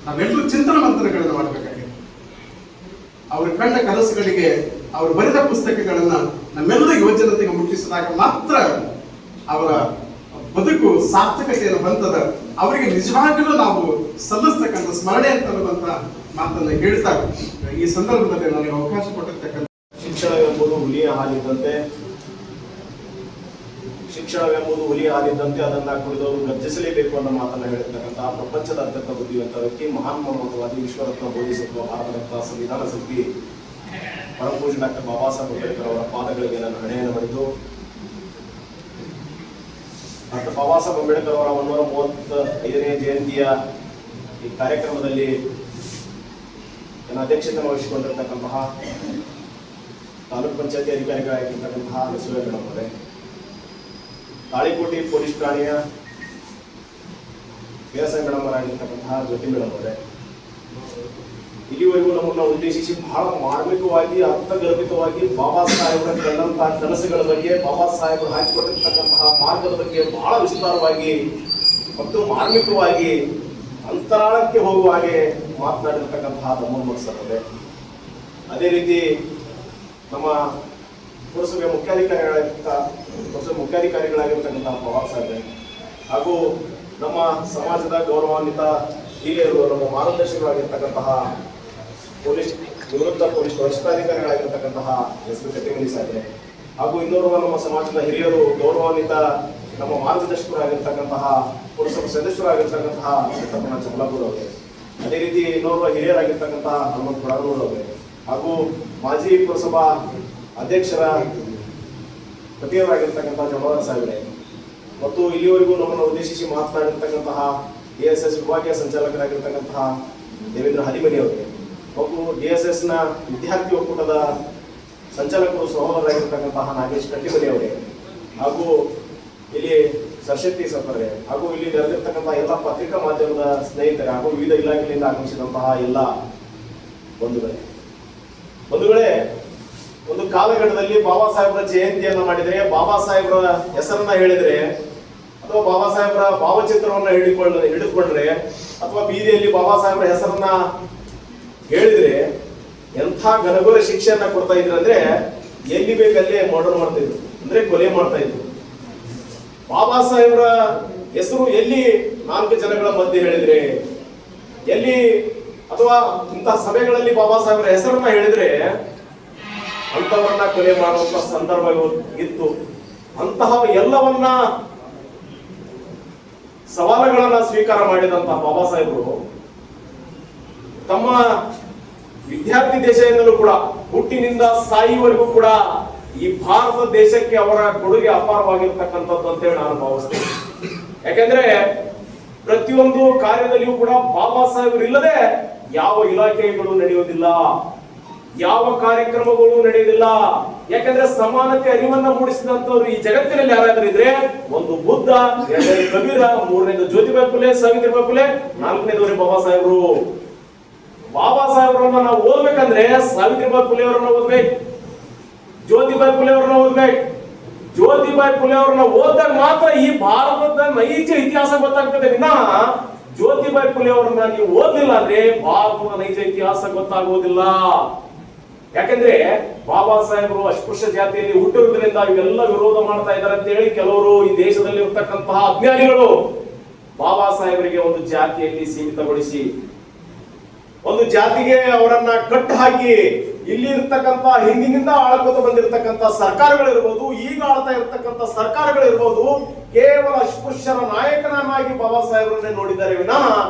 S4: ನಾವೆಲ್ಲರೂ ಚಿಂತನ ಮಂಥನಗಳನ್ನು ಮಾಡಬೇಕಾಗಿದೆ. ಅವರು ಕಂಡ ಕನಸುಗಳಿಗೆ, ಅವರು ಬರೆದ ಪುಸ್ತಕಗಳನ್ನ ನಮ್ಮೆಲ್ಲ ಯುವಜನತೆಗೆ ಮುಟ್ಟಿಸಿದಾಗ ಮಾತ್ರ ಅವರ ಬದುಕು ಸಾರ್ಥಕತೆಯನ್ನು ಬಂತದ. ಅವರಿಗೆ ನಿಜವಾಗಲೂ ನಾವು ಸಲ್ಲಿಸ್ತಕ್ಕಂಥ ಸ್ಮರಣೆ ಅಂತನ್ನುವಂತ ಮಾತನ್ನ ಹೇಳ್ತಾ ಈ ಸಂದರ್ಭದಲ್ಲಿ ನನಗೆ ಅವಕಾಶ ಕೊಟ್ಟಿರ್ತಕ್ಕಂಥ,
S5: ಶಿಕ್ಷಣವೆಂಬುದು ಹುಲಿಯ ಹಾಲಿದ್ದಂತೆ, ಶಿಕ್ಷಣವೆಂಬುದು ಹುಲಿಯ ಹಾಲಿದ್ದಂತೆ, ಅದನ್ನ ಕುಡಿದವರು ಗರ್ಜಿಸಲೇಬೇಕು ಅನ್ನೋ ಮಾತನ್ನ ಹೇಳಿರ್ತಕ್ಕಂಥ ಪ್ರಪಂಚದ ಅತ್ಯಂತ ಬುದ್ಧಿವಂತ ವ್ಯಕ್ತಿ, ಮಹಾನ್ ಮಾನವತಾವಾದಿ, ವಿಶ್ವರತ್ನ ಬೋಧಿಸತ್ವ, ಭಾರತ ರತ್ನ, ಸಂವಿಧಾನ ಶಿಲ್ಪಿ, ಪರಮಪೂಜ್ಯ ಡಾಕ್ಟರ್ ಬಾಬಾ ಸಾಹೇಬ್ ಅಂಬೇಡ್ಕರ್ ಅವರ ಪಾದಗಳಿಗೆ ನಾನು ಹಣೆಯನ್ನು ಮಾಡಿದ್ದು, ಡಾಕ್ಟರ್ ಬಾಬಾ ಸಾಹೇಬ್ ಅಂಬೇಡ್ಕರ್ ಅವರ 135ನೇ ಜಯಂತಿಯ ಈ ಕಾರ್ಯಕ್ರಮದಲ್ಲಿ ನನ್ನ ಅಧ್ಯಕ್ಷತೆಯನ್ನು ವಹಿಸಿಕೊಂಡಿರ್ತಕ್ಕಂತಹ ತಾಲೂಕು ಪಂಚಾಯತಿ ಅಧಿಕಾರಿಗಳಾಗಿರ್ತಕ್ಕಂತಹ ನಸುವೆ ಮೇಡಮ್ ಅವರೇ, ತಾಳಿಕೋಟೆ ಪೊಲೀಸ್ ಠಾಣೆಯ PSI ಮೇಡಮ್ ಅವರಾಗಿರ್ತಕ್ಕಂತಹ ಜ್ಯೋತಿ ಮೇಡಮ್ ಅವರೇ, ಇಲ್ಲಿವರೆಗೂ ನಮ್ಮನ್ನು ಉದ್ದೇಶಿಸಿ ಬಹಳ ಮಾರ್ಮಿಕವಾಗಿ, ಅರ್ಥಗರ್ಭಿತವಾಗಿ ಬಾಬಾ ಸಾಹೇಬರ ಕಂಡಂತಹ ಕನಸುಗಳ ಬಗ್ಗೆ, ಬಾಬಾ ಸಾಹೇಬರು ಹಾಕಿಕೊಟ್ಟಿರ್ತಕ್ಕಂತಹ ಮಾರ್ಗದ ಬಗ್ಗೆ ಬಹಳ ವಿಸ್ತಾರವಾಗಿ ಮತ್ತು ಮಾರ್ಮಿಕವಾಗಿ ಅಂತರಾಳಕ್ಕೆ ಹೋಗುವ ಹಾಗೆ ಮಾತನಾಡಿರ್ತಕ್ಕಂತಹ ತಮ್ಮ ಸರ್ ಅವರೇ, ಅದೇ ರೀತಿ ನಮ್ಮ ಪುರಸಭೆಯ ಮುಖ್ಯಾಧಿಕಾರಿಗಳಾಗಿರ್ತಕ್ಕಂತಹ ಪವಾರ್ ಸಾಹೇಬ್ ಹಾಗೂ ನಮ್ಮ ಸಮಾಜದ ಗೌರವಾನ್ವಿತ ಹಿರಿಯರು, ನಮ್ಮ ಮಾರ್ಗದರ್ಶಕರಾಗಿರ್ತಕ್ಕಂತಹ ಪೊಲೀಸ್ ನಿವೃತ್ತ ಪೊಲೀಸ್ ವರಿಷ್ಠಾಧಿಕಾರಿಗಳಾಗಿರ್ತಕ್ಕಂತಹ ಎಸ್ ಪಿ ಕಟ್ಟಿಮನಿ ಸಾಹೇಬ್ರೆ, ಹಾಗೂ ಇನ್ನೋರ್ವ ನಮ್ಮ ಸಮಾಜದ ಹಿರಿಯರು ಗೌರವಾನ್ವಿತ ನಮ್ಮ ಮಾರ್ಗದರ್ಶಕರಾಗಿರ್ತಕ್ಕಂತಹ ಪುರಸಭಾ ಸದಸ್ಯರಾಗಿರ್ತಕ್ಕಂತಹ ಸಿದ್ದಪ್ಪಣ್ಣ ಚಮಲಾಪುರ ಅವರೇ, ಅದೇ ರೀತಿ ಇನ್ನೋರ್ವ ಹಿರಿಯರಾಗಿರ್ತಕ್ಕಂತಹ ಹನುಮಂತ ಕೊಡಗೂರು ಅವರೇ, ಹಾಗೂ ಮಾಜಿ ಪುರಸಭಾ ಅಧ್ಯಕ್ಷರ ಪತಿಯವರಾಗಿರ್ತಕ್ಕಂತಹ ಜಮದಾರ್ ಸಾಹೇಬ್ರೆ, ಮತ್ತು ಇಲ್ಲಿವರೆಗೂ ನಮ್ಮನ್ನು ಉದ್ದೇಶಿಸಿ ಮಾತನಾಡಿರ್ತಕ್ಕಂತಹ DSS ವಿಭಾಗೀಯ ಸಂಚಾಲಕರಾಗಿರ್ತಕ್ಕಂತಹ ದೇವೇಂದ್ರ ಹದಿಮನಿ ಅವರಿಗೆ, ಹಾಗೂ DSS ನ ವಿದ್ಯಾರ್ಥಿ ಒಕ್ಕೂಟದ ಸಂಚಾಲಕರು ಸಹೋದರರಾಗಿರ್ತಕ್ಕಂತಹ ನಾಗೇಶ್ ಕಟ್ಟಿಮನಿ ಅವರೇ, ಹಾಗೂ ಇಲ್ಲಿ ಸರ್ಶಕ್ತಿ ಸತ್ತರೆ, ಹಾಗೂ ಇಲ್ಲಿ ನೆರೆದಿರ್ತಕ್ಕಂತಹ ಎಲ್ಲ ಪತ್ರಿಕಾ ಮಾಧ್ಯಮದ ಸ್ನೇಹಿತರೆ, ಹಾಗೂ ವಿವಿಧ ಇಲಾಖೆಗಳಿಂದ ಆಗಮಿಸಿದಂತಹ ಎಲ್ಲ ಬಂಧುಗಳೇ, ಒಂದು ಕಾಲಘಟ್ಟದಲ್ಲಿ ಬಾಬಾ ಸಾಹೇಬರ ಜಯಂತಿಯನ್ನ ಮಾಡಿದ್ರೆ, ಬಾಬಾ ಸಾಹೇಬರ ಹೆಸರನ್ನ ಹೇಳಿದ್ರೆ, ಅಥವಾ ಬಾಬಾ ಸಾಹೇಬರ ಭಾವಚಿತ್ರವನ್ನ ಹಿಡಿದುಕೊಂಡ್ರೆ, ಅಥವಾ ಬೀದಿಯಲ್ಲಿ ಬಾಬಾ ಸಾಹೇಬರ ಹೆಸರನ್ನ ಹೇಳಿದ್ರೆ ಎಂಥ ಘನಘೋರ ಶಿಕ್ಷೆಯನ್ನ ಕೊಡ್ತಾ ಇದ್ರು ಅಂದ್ರೆ, ಎಲ್ಲಿ ಬೇಕಲ್ಲೇ ಮರ್ಡರ್ ಮಾಡ್ತಾ ಇದ್ರು, ಅಂದ್ರೆ ಕೊಲೆ ಮಾಡ್ತಾ ಇದ್ರು. ಬಾಬಾ ಸಾಹೇಬರ ಹೆಸರು ಎಲ್ಲಿ 4 ಜನಗಳ ಮಧ್ಯೆ ಹೇಳಿದ್ರೆ, ಎಲ್ಲಿ ಅಥವಾ ಇಂತಹ ಸಭೆಗಳಲ್ಲಿ ಬಾಬಾ ಸಾಹೇಬರ ಹೆಸರನ್ನ ಹೇಳಿದ್ರೆ ಅಂತವರನ್ನ ಕೊಲೆ ಮಾಡುವಂತ ಸಂದರ್ಭ ಇತ್ತು. ಅಂತಹ ಎಲ್ಲವನ್ನ ಸವಾಲುಗಳನ್ನ ಸ್ವೀಕಾರ ಮಾಡಿದಂತಹ ಬಾಬಾ ಸಾಹೇಬರು ತಮ್ಮ ವಿದ್ಯಾರ್ಥಿ ದೇಶದಿಂದಲೂ ಕೂಡ ಹುಟ್ಟಿನಿಂದ ಸಾಯುವವರೆಗೂ ಕೂಡ ಈ ಭಾರತ ದೇಶಕ್ಕೆ ಅವರ ಕೊಡುಗೆ ಅಪಾರವಾಗಿರ್ತಕ್ಕಂಥದ್ದು ಅಂತೇಳಿ ನಾನು ಭಾವಿಸ್ತೇನೆ. ಯಾಕೆಂದ್ರೆ ಪ್ರತಿಯೊಂದು ಕಾರ್ಯದಲ್ಲಿಯೂ ಕೂಡ ಬಾಬಾ ಸಾಹೇಬರು ಇಲ್ಲದೆ ಯಾವ ಇಲಾಖೆಗಳು ನಡೆಯುವುದಿಲ್ಲ, ಯಾವ ಕಾರ್ಯಕ್ರಮಗಳು ನಡೆಯುವುದಿಲ್ಲ. ಯಾಕಂದ್ರೆ ಸಮಾನತೆ ಅರಿವನ್ನ ಮೂಡಿಸಿದಂತವ್ರು ಈ ಜಗತ್ತಿನಲ್ಲಿ ಯಾರಾದ್ರೂ ಇದ್ರೆ ಒಂದು ಬುದ್ಧ, 2ನೇದು ಕಬೀರ, 3ನೇದು ಜ್ಯೋತಿಬಾಯಿ ಫುಲೆ, ಸಾವಿತ್ರಿಬಾಯಿ ಫುಲೆ, 4ನೇದವರೇ ಬಾಬಾ ಸಾಹೇಬರು. ಬಾಬಾ ಸಾಹೇಬರನ್ನ ನಾವು ಓದ್ಬೇಕಂದ್ರೆ ಸಾವಿತ್ರಿಬಾಯಿ ಫುಲೆ ಅವರನ್ನ ಓದ್ಬೇಕು, ಜ್ಯೋತಿಬಾಯಿ ಫುಲೆ ಅವರನ್ನ ಓದ್ಬೇಕು. ಜ್ಯೋತಿಬಾಯಿ ಫುಲೆ ಅವರನ್ನ ಓದಿದಾಗ ಮಾತ್ರ ಈ ಭಾರತದ ನೈಜ ಇತಿಹಾಸ ಗೊತ್ತಾಗ್ತದೆ. ವಿನಃ ಜ್ಯೋತಿಬಾಯಿ ಫುಲೆ ಅವರನ್ನ ನೀವು ಓದ್ಲಿಲ್ಲ ಅಂದ್ರೆ ಭಾರತದ ನೈಜ ಇತಿಹಾಸ ಗೊತ್ತಾಗುವುದಿಲ್ಲ. ಯಾಕಂದ್ರೆ ಬಾಬಾ ಸಾಹೇಬರು ಅಸ್ಪೃಶ್ಯ ಜಾತಿಯಲ್ಲಿ ಹುಟ್ಟಿರುವುದರಿಂದ ಇವೆಲ್ಲ ವಿರೋಧ ಮಾಡ್ತಾ ಇದ್ದಾರೆ ಅಂತ ಹೇಳಿ ಕೆಲವರು ಈ ದೇಶದಲ್ಲಿ ಇರ್ತಕ್ಕಂತಹ ಅಜ್ಞಾನಿಗಳು ಬಾಬಾ ಸಾಹೇಬರಿಗೆ ಒಂದು ಜಾತಿಯಲ್ಲಿ ಸೀಮಿತಗೊಳಿಸಿ, ಒಂದು ಜಾತಿಗೆ ಅವರನ್ನ ಕಟ್ಟು ಹಾಕಿ, ಇಲ್ಲಿ ಇರ್ತಕ್ಕಂಥ ಹಿಂದಿನಿಂದ ಆಳ್ಕೋತ ಬಂದಿರತಕ್ಕಂಥ ಸರ್ಕಾರಗಳಿರ್ಬೋದು, ಈಗ ಆಳ್ತಾ ಇರತಕ್ಕಂಥ ಸರ್ಕಾರಗಳಿರ್ಬೋದು, ಕೇವಲ ಅಸ್ಪೃಶ್ಯರ ನಾಯಕನನ್ನಾಗಿ ಬಾಬಾ ಸಾಹೇಬರನ್ನೇ ನೋಡಿದ್ದಾರೆ ವಿನಃ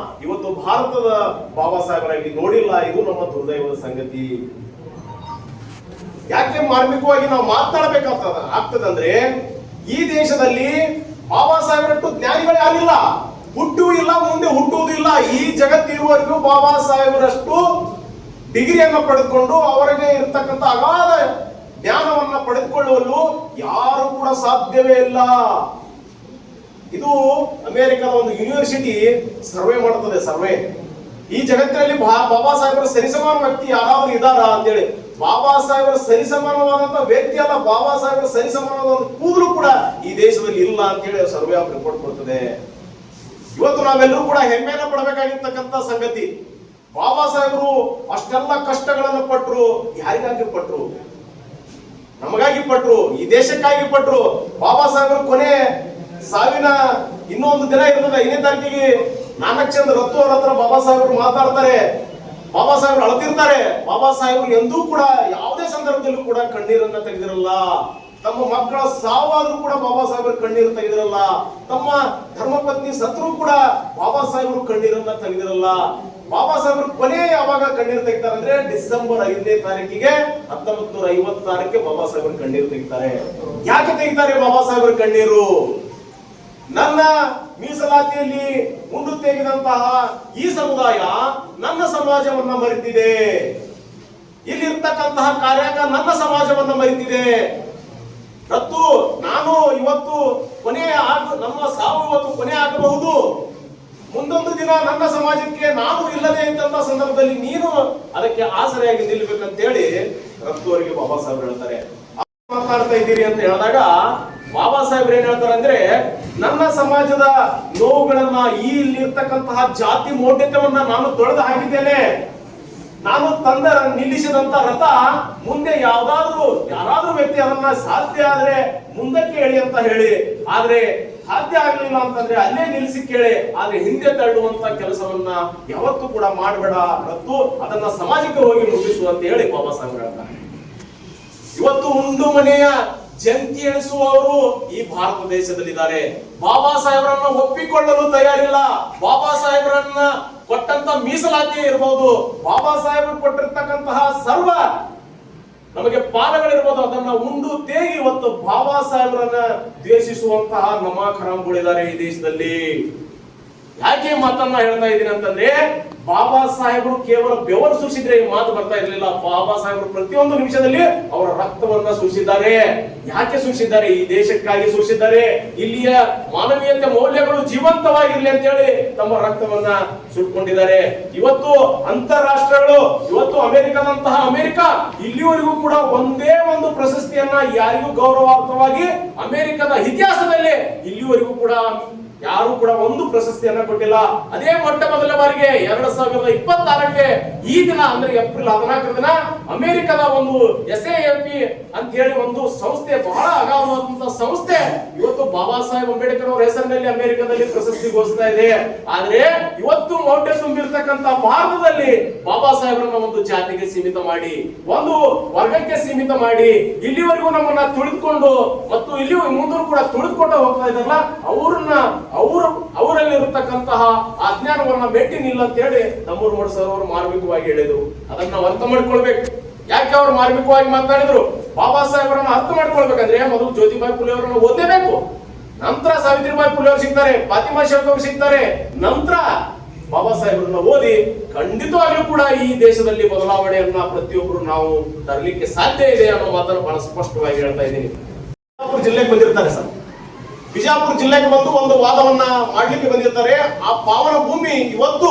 S5: ಇವತ್ತು ಭಾರತದ ಬಾಬಾ ಸಾಹೇಬರಾಗಿ ನೋಡಿಲ್ಲ. ಇದು ನಮ್ಮ ದುರ್ದೈವದ ಸಂಗತಿ. ಯಾಕೆ ಮಾರ್ಮಿಕವಾಗಿ ನಾವು ಮಾತನಾಡಬೇಕಾಗ್ತದಂದ್ರೆ, ಈ ದೇಶದಲ್ಲಿ ಬಾಬಾ ಸಾಹೇಬರಟ್ಟು ಜ್ಞಾನಿಗಳು ಯಾರಿಲ್ಲ, ಹುಟ್ಟುವೂ ಇಲ್ಲ, ಮುಂದೆ ಹುಟ್ಟುವುದಿಲ್ಲ. ಈ ಜಗತ್ತಿರುವವರೆಗೂ ಬಾಬಾ ಸಾಹೇಬರಷ್ಟು ಡಿಗ್ರಿಯನ್ನ ಪಡೆದುಕೊಂಡು ಅವರಿಗೆ ಇರ್ತಕ್ಕಂಥ ಅಗಾಧ ಜ್ಞಾನವನ್ನ ಪಡೆದುಕೊಳ್ಳಲು ಯಾರು ಕೂಡ ಸಾಧ್ಯವೇ ಇಲ್ಲ. ಇದು ಅಮೆರಿಕದ ಒಂದು ಯೂನಿವರ್ಸಿಟಿ ಸರ್ವೆ ಮಾಡುತ್ತದೆ. ಸರ್ವೆ ಈ ಜಗತ್ತಿನಲ್ಲಿ ಬಾಬಾ ಸಾಹೇಬರ ಸರಿಸಮಾನ ವ್ಯಕ್ತಿ ಯಾರಾದ್ರೂ ಇದಾರ ಅಂತೇಳಿ. ಬಾಬಾ ಸಾಹೇಬರ ಸರಿಸಮಾನವಾದಂತ ವ್ಯಕ್ತಿ ಅಲ್ಲ, ಬಾಬಾ ಸಾಹೇಬರ ಸರಿಸಮಾನವಾದ ಕೂದಲು ಕೂಡ ಈ ದೇಶದಲ್ಲಿ ಇಲ್ಲ ಅಂತೇಳಿ ಸರ್ವೆ ಆಫ್ ರಿಪೋರ್ಟ್ ಕೊಡ್ತದೆ. ಇವತ್ತು ನಾವೆಲ್ಲರೂ ಕೂಡ ಹೆಮ್ಮೆನ ಪಡಬೇಕಾಗಿರ್ತಕ್ಕಂಥ ಸಂಗತಿ. ಬಾಬಾ ಸಾಹೇಬರು ಅಷ್ಟೆಲ್ಲ ಕಷ್ಟಗಳನ್ನು ಪಟ್ರು. ಯಾರಿಗಾಗಿ ಪಟ್ರು? ನಮಗಾಗಿ ಪಟ್ರು, ಈ ದೇಶಕ್ಕಾಗಿ ಪಟ್ರು. ಬಾಬಾ ಸಾಹೇಬರು ಕೊನೆ ಸಾವಿನ ಇನ್ನೊಂದು ದಿನ ಇರ್ತದೆ, 5ನೇ ತಾರೀಕಿಗೆ ನಾನಕ್ ಚಂದ್ ರತ್ತು ಅವ್ರ ಹತ್ರ ಬಾಬಾ ಸಾಹೇಬರು ಮಾತಾಡ್ತಾರೆ. ಬಾಬಾ ಸಾಹೇಬರು ಅಳತಿರ್ತಾರೆ. ಬಾಬಾ ಸಾಹೇಬರು ಎಂದೂ ಕೂಡ ಯಾವುದೇ ಸಂದರ್ಭದಲ್ಲೂ ಕೂಡ ಕಣ್ಣೀರನ್ನ ತೆಗೆದಿರಲ್ಲ. ತಮ್ಮ ಮಕ್ಕಳ ಸಾವಾದ್ರೂ ಕೂಡ ಬಾಬಾ ಸಾಹೇಬರು ಕಣ್ಣೀರು ತೆಗೆದಿರಲ್ಲ. ತಮ್ಮ ಧರ್ಮಪತ್ನಿ ಸತ್ರು ಕೂಡ ಬಾಬಾ ಸಾಹೇಬರು ಕಣ್ಣೀರನ್ನ ತೆಗೆದಿರಲ್ಲ. ಬಾಬಾ ಸಾಹೇಬರು ಕೊನೆ ಯಾವಾಗ ಕಣ್ಣೀರು ತೆಗಿತಾರೆ ಅಂದ್ರೆ ಡಿಸೆಂಬರ್ 5ನೇ ತಾರೀಕಿಗೆ 1956ಕ್ಕೆ ಬಾಬಾ ಸಾಹೇಬರು ಕಣ್ಣೀರು ತೆಗಿತಾರೆ. ಯಾಕೆ ತೆಗಿತಾರೆ ಬಾಬಾ ಸಾಹೇಬರು ಕಣ್ಣೀರು? ನನ್ನ ಮೀಸಲಾತಿಯಲ್ಲಿ ಮುಂದೆ ತೆಗೆದಂತಹ ಈ ಸಮುದಾಯ ನನ್ನ ಸಮಾಜವನ್ನ ಮರೆತಿದೆ. ಇಲ್ಲಿರ್ತಕ್ಕಂತಹ ಕಾರ್ಯಾಗ ನನ್ನ ಸಮಾಜವನ್ನ ಮರೆತಿದೆ. ಮತ್ತು ನಾನು ಇವತ್ತು ನಮ್ಮ ಸಾವು ಇವತ್ತು ಕೊನೆ ಆಗಬಹುದು. ಮುಂದೊಂದು ದಿನ ನನ್ನ ಸಮಾಜಕ್ಕೆ ನಾನು ಇಲ್ಲದೆ ಇದ್ದಂತ ಸಂದರ್ಭದಲ್ಲಿ ನೀನು ಅದಕ್ಕೆ ಆಸರೆಯಾಗಿ ನಿಲ್ಬೇಕಂತ ಹೇಳಿ ರತ್ತು ಅವರಿಗೆ ಬಾಬಾ ಸಾಹೇಬ್ ಹೇಳ್ತಾರೆ. ಮಾತಾಡ್ತಾ ಇದ್ದೀರಿ ಅಂತ ಹೇಳಿದಾಗ ಬಾಬಾ ಸಾಹೇಬ್ರು ಏನ್ ಹೇಳ್ತಾರೆ ಅಂದ್ರೆ, ನನ್ನ ಸಮಾಜದ ನೋವುಗಳನ್ನ, ಈ ಇಲ್ಲಿರ್ತಕ್ಕಂತಹ ಜಾತಿ ಮೌಢ್ಯತೆಯನ್ನ ನಾನು ತೊಳೆದು ಹಾಕಿದ್ದೇನೆ. ನಾನು ನಿಲ್ಲಿಸಿದಂತ ರಥ ಮುಂದೆ ಯಾರಾದ್ರೂ ವ್ಯಕ್ತಿ ಅದನ್ನ ಸಾಧ್ಯ ಆದ್ರೆ ಮುಂದಕ್ಕೆ ಹೇಳಿ ಅಂತ ಹೇಳಿ. ಆದ್ರೆ ಸಾಧ್ಯ ಆಗಲಿಲ್ಲ ಅಂತಂದ್ರೆ ಅಲ್ಲೇ ನಿಲ್ಲಿಸಿ ಕೇಳಿ, ಆದ್ರೆ ಹಿಂದೆ ತಳ್ಳುವಂತ ಕೆಲಸವನ್ನ ಯಾವತ್ತೂ ಕೂಡ ಮಾಡಬೇಡ, ಮತ್ತು ಅದನ್ನ ಸಮಾಜಕ್ಕೆ ಹೋಗಿ ಮುಗಿಸು ಅಂತ ಹೇಳಿ ಬಾಬಾ ಸಾಹೇಬ್ ಹೇಳ್ತಾರೆ. ಇವತ್ತು ಉಂಡು ಮನೆಯ ಜಂತಿ ಎಣಿಸುವವರು ಈ ಭಾರತ ದೇಶದಲ್ಲಿದ್ದಾರೆ. ಬಾಬಾ ಸಾಹೇಬರನ್ನ ಒಪ್ಪಿಕೊಳ್ಳಲು ತಯಾರಿಲ್ಲ. ಬಾಬಾ ಸಾಹೇಬರನ್ನ ಕೊಟ್ಟಂತ ಮೀಸಲಾತಿ ಇರಬಹುದು, ಬಾಬಾ ಸಾಹೇಬರು ಕೊಟ್ಟಿರ್ತಕ್ಕಂತಹ ಸರ್ವ ನಮಗೆ ಪಾಲಗಳಿರ್ಬೋದು, ಅದನ್ನ ಉಂಡು ತೇಗಿ ಇವತ್ತು ಬಾಬಾ ಸಾಹೇಬರನ್ನ ದ್ವೇಷಿಸುವಂತಹ ನಮ್ಮ ಖರಾಂಗಳಿದ್ದಾರೆ ಈ ದೇಶದಲ್ಲಿ. ಯಾಕೆ ಮಾತನ್ನ ಹೇಳ್ತಾ ಇದ್ದೀನಿ ಅಂತಂದ್ರೆ, ಬಾಬಾ ಸಾಹೇಬರು ಕೇವಲ ಬೆವರು ಸುರಿಸಿದ್ರೆ ಈ ಮಾತು ಬರ್ತಾ ಇರಲಿಲ್ಲ. ಬಾಬಾ ಸಾಹೇಬರು ಪ್ರತಿಯೊಂದು ನಿಮಿಷದಲ್ಲಿ ಅವರ ರಕ್ತವನ್ನ ಸುರಿಸಿದ್ದಾರೆ. ಯಾಕೆ ಸುರಿಸಿದ್ದಾರೆ? ಈ ದೇಶಕ್ಕಾಗಿ ಸುರಿಸಿದ್ದಾರೆ. ಇಲ್ಲಿಯ ಮಾನವೀಯತೆ ಮೌಲ್ಯಗಳು ಜೀವಂತವಾಗಿರ್ಲಿ ಅಂತ ಹೇಳಿ ತಮ್ಮ ರಕ್ತವನ್ನ ಸುಟ್ಕೊಂಡಿದ್ದಾರೆ. ಇವತ್ತು ಅಂತಾರಾಷ್ಟ್ರಗಳು, ಇವತ್ತು ಅಮೆರಿಕದಂತಹ ಅಮೆರಿಕ ಇಲ್ಲಿವರೆಗೂ ಕೂಡ ಒಂದೇ ಒಂದು ಪ್ರಶಸ್ತಿಯನ್ನ ಯಾರಿಗೂ ಗೌರವಾರ್ಥವಾಗಿ ಅಮೆರಿಕದ ಇತಿಹಾಸದಲ್ಲಿ ಇಲ್ಲಿವರೆಗೂ ಕೂಡ ಯಾರು ಕೂಡ ಒಂದು ಪ್ರಶಸ್ತಿಯನ್ನ ಕೊಟ್ಟಿಲ್ಲ. ಅದೇ ಮೊಟ್ಟ ಮೊದಲ ಬಾರಿಗೆ 2026ಕ್ಕೆ ಈ ದಿನ ಅಂದ್ರೆ ಏಪ್ರಿಲ್ 14 ದಿನ ಅಮೆರಿಕದ ಒಂದು SAFP ಅಂತ ಹೇಳಿ ಒಂದು ಸಂಸ್ಥೆ, ಬಹಳ ಅಗಾಧವಾದಂತಹ ಸಂಸ್ಥೆ, ಇವತ್ತು ಬಾಬಾ ಸಾಹೇಬ್ ಅಂಬೇಡ್ಕರ್ ಅವರ ಹೆಸರಿನಲ್ಲಿ ಅಮೆರಿಕದಲ್ಲಿ ಪ್ರಶಸ್ತಿ ಘೋಷಿಸ್ತಾ ಇದೆ. ಆದ್ರೆ ಇವತ್ತು ಮೌಢ್ಯ ತುಂಬಿರ್ತಕ್ಕಂತ ಭಾರತದಲ್ಲಿ ಬಾಬಾ ಸಾಹೇಬರನ್ನ ಒಂದು ಜಾತಿಗೆ ಸೀಮಿತ ಮಾಡಿ, ಒಂದು ವರ್ಗಕ್ಕೆ ಸೀಮಿತ ಮಾಡಿ, ಇಲ್ಲಿವರೆಗೂ ನಮ್ಮನ್ನ ತುಳಿದುಕೊಂಡು ಮತ್ತು ಇಲ್ಲಿ ಮುಂದೂ ಕೂಡ ತುಳಿದುಕೊಂಡು ಹೋಗ್ತಾ ಇದಾರಲ್ಲ, ಅವರಲ್ಲಿರತಕ್ಕಂತಹ ಅಜ್ಞಾನವನ್ನ ಮೆಟ್ಟಿ ನಿಲ್ಲ ಅಂತ ಹೇಳಿ ನಮ್ಮೂರು ಮಠ ಸರ್ ಅವರು ಮಾರ್ಮಿಕವಾಗಿ ಹೇಳಿದ್ರು. ಅದನ್ನ ನಾವು ಅರ್ಥ ಮಾಡ್ಕೊಳ್ಬೇಕು. ಯಾಕೆ ಅವರು ಮಾರ್ಮಿಕವಾಗಿ ಮಾತಾಡಿದ್ರು? ಬಾಬಾ ಸಾಹೇಬರನ್ನ ಅರ್ಥ ಮಾಡ್ಕೊಳ್ಬೇಕಂದ್ರೆ ಮೊದಲು ಜ್ಯೋತಿಬಾಯಿ ಫುಲೆ ಅವರನ್ನ ಓದಲೇಬೇಕು, ನಂತರ ಸಾವಿತ್ರಿಬಾಯಿ ಫುಲೆ ಅವರು ಸಿಗ್ತಾರೆ, ಫಾತಿಮಾ ಶೇಖ್ ಅವರು ಸಿಗ್ತಾರೆ, ನಂತರ ಬಾಬಾ ಸಾಹೇಬರನ್ನ ಓದಿ ಖಂಡಿತವಾಗ್ಲೂ ಕೂಡ ಈ ದೇಶದಲ್ಲಿ ಬದಲಾವಣೆಯನ್ನ ಪ್ರತಿಯೊಬ್ಬರು ನಾವು ತರಲಿಕ್ಕೆ ಸಾಧ್ಯ ಇದೆ ಅನ್ನೋ ಮಾತನ್ನು ಬಹಳ ಸ್ಪಷ್ಟವಾಗಿ ಹೇಳ್ತಾ ಇದ್ದೀನಿ. ಬಿಜಾಪುರ ಜಿಲ್ಲೆಗೆ ಬಂದಿರ್ತಾರೆ ಸರ್, ಬಿಜಾಪುರ ಜಿಲ್ಲೆಗೆ ಬಂದು ಒಂದು ವಾದವನ್ನ ಮಾಡ್ಲಿಕ್ಕೆ ಬಂದಿರ್ತಾರೆ. ಆ ಪಾವನ ಭೂಮಿ ಇವತ್ತು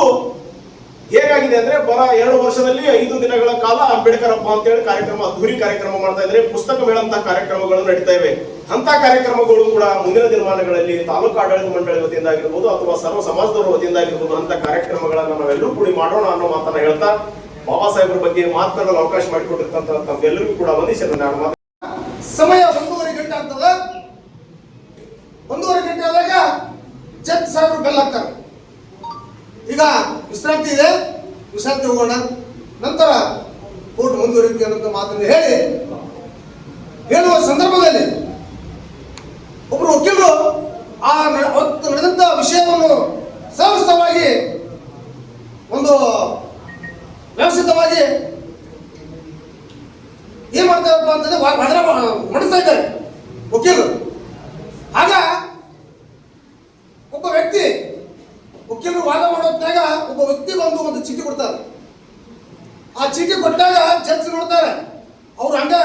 S5: ಹೇಗಾಗಿದೆ ಅಂದ್ರೆ, ಬರ 2 ವರ್ಷದಲ್ಲಿ 5 ದಿನಗಳ ಕಾಲ ಅಂಬೇಡ್ಕರ್ ಹಬ್ಬ ಅಂತ ಹೇಳಿ ಕಾರ್ಯಕ್ರಮ, ಅದ್ದೂರಿ ಕಾರ್ಯಕ್ರಮ ಮಾಡ್ತಾ ಇದ್ರೆ, ಪುಸ್ತಕ ಮೇಳಂತ ಕಾರ್ಯಕ್ರಮಗಳು ನಡೀತಾ ಇವೆ. ಅಂತ ಕಾರ್ಯಕ್ರಮಗಳು ಕೂಡ ಮುಂದಿನ ದಿನಮಾನಗಳಲ್ಲಿ ತಾಲೂಕು ಆಡಳಿತ ಮಂಡಳಿ ವತಿಯಿಂದ ಆಗಿರ್ಬೋದು ಅಥವಾ ಸರ್ವ ಸಮಾಜದವರ ವತಿಯಿಂದ ಆಗಿರ್ಬೋದು ಅಂತ ಕಾರ್ಯಕ್ರಮಗಳನ್ನ ನಾವೆಲ್ಲರೂ ಕೂಡಿ ಮಾಡೋಣ ಅನ್ನೋ ಮಾತನ್ನ ಹೇಳ್ತಾ, ಬಾಬಾ ಸಾಹೇಬ್ರ ಬಗ್ಗೆ ಮಾತನಾಡಲು ಅವಕಾಶ ಮಾಡಿಕೊಟ್ಟಿರ್ತಂತ ತಮ್ಗೆಲ್ಲರಿಗೂ ಕೂಡ ವಂದಿಸಿ ನಾನು
S4: ಸಮಯ 1:30 ಗಂಟೆ ಆಗ್ತದ. 1:30 ಗಂಟೆ ಆದಾಗ ಜಡ್ಜ್ ಸಾಹೇಬರು ಬೆಲ್ ಹಾಕ್ತಾರೆ. ಈಗ ವಿಶ್ರಾಂತಿ ಇದೆ, ವಿಶ್ರಾಂತಿ ಹೋಗೋಣ, ನಂತರ ಕೋರ್ಟ್ ಮುಂದುವರಿಕೆ ಅನ್ನೋ ಮಾತನ್ನು ಹೇಳುವ ಸಂದರ್ಭದಲ್ಲಿ ಒಬ್ಬರು ವಕೀಲರು ಆ ಅವತ್ತು ನಡೆದಂತ ವಿಷಯವನ್ನು ಸವಿಸ್ತರವಾಗಿ ಒಂದು ವ್ಯವಸ್ಥಿತವಾಗಿ ಏನ್ ಮಾಡ್ತಾರಪ್ಪ ಅಂತಂದ್ರೆ ವಾದ ಮಾಡಿಸ್ತಾ ಇದ್ದಾರೆ ವಕೀಲರು. ಆಗ ಒಬ್ಬ ವ್ಯಕ್ತಿ, ವಕೀಲರು ವಾದ ಮಾಡೋದ್ನಾಗ ಒಬ್ಬ ವ್ಯಕ್ತಿ ಬಂದು ಒಂದು ಚೀಟಿ ಕೊಡ್ತಾರೆ. ಆ ಚೀಟಿ ಕೊಟ್ಟಾಗ ಜಡ್ಜ್ ನೋಡ್ತಾರೆ, ಅವ್ರು ಹಂಗ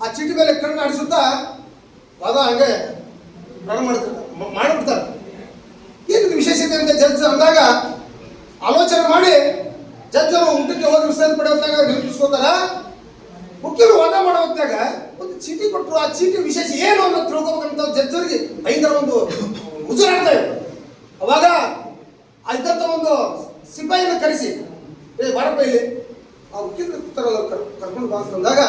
S4: ಆ ಚೀಟಿ ಮೇಲೆ ಕಣ್ಣು ಆಡಿಸುತ್ತಾ ವಾದ ಹಂಗೆ ಮಾಡಿಬಿಡ್ತಾರೆ. ಏನು ವಿಶೇಷತೆ ಅಂತ ಜಡ್ಜ್ ಅಂದಾಗ ಆಲೋಚನೆ ಮಾಡಿ ಜಡ್ಜ್ ಅವರು ಊಟಕ್ಕೆ ಹೋಗಿ ವಿಶ್ರಾಂತಿ ಪಡೆಯುವಾಗ ನೆನಪಿಸ್ಕೋತಾರ. ವಕೀಲರು ವಾದ ಮಾಡೋ ಹೊತ್ತಾಗ ಒಂದು ಚೀಟಿ ಕೊಟ್ಟರು, ಆ ಚೀಟಿ ವಿಶೇಷ ಏನು ಅನ್ನೋದು ತಿಳ್ಕೊಬೇಕಂತ ಜಡ್ಜರಿಗೆ ಭಯಂಕರ ಒಂದು ಮುಜುರಾಡ್ತಾ ಇದ್ರು. ಅವಾಗ ಇದ್ದಂತ ಒಂದು ಸಿಪಾಯಿನ ಕರೆಸಿ, ಬಾರಪ್ಪ ಇಲ್ಲಿ ಆ ವಕೀಲರು ಕೂತಾರಲ್ಲ ಕರ್ಕೊಂಡು ಬಾ ಅಂತಂದಾಗ,